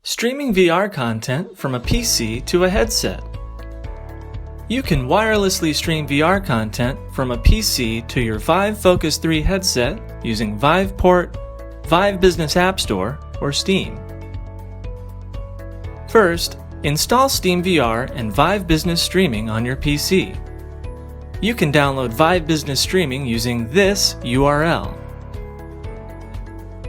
Streaming VR content from a PC to a headset. You can wirelessly stream VR content from a PC to your Vive Focus 3 headset using VivePort, Vive Business App Store, or Steam. First, install Steam VR and Vive Business Streaming on your PC. You can download Vive Business Streaming using this URL.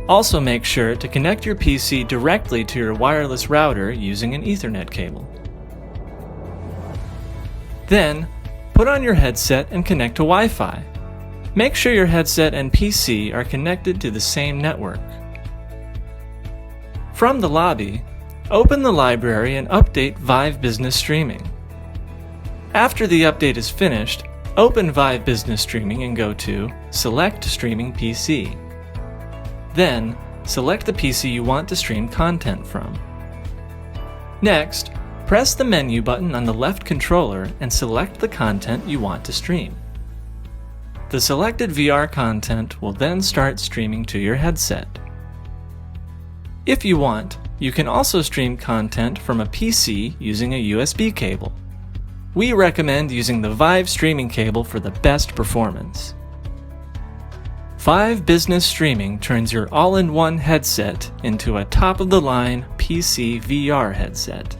Also make sure to connect your PC directly to your wireless router using an Ethernet cable. Then, put on your headset and connect to Wi-Fi. Make sure your headset and PC are connected to the same network. From the lobby, open the library and update Vive Business Streaming. After the update is finished, open Vive Business Streaming and go to Select Streaming PC. Then, select the PC you want to stream content from. Next, press the menu button on the left controller and select the content you want to stream. The selected VR content will then start streaming to your headset. If you want, you can also stream content from a PC using a USB cable. We recommend using the Vive streaming cable for the best performance. Vive Business Streaming turns your all-in-one headset into a top-of-the-line PC VR headset.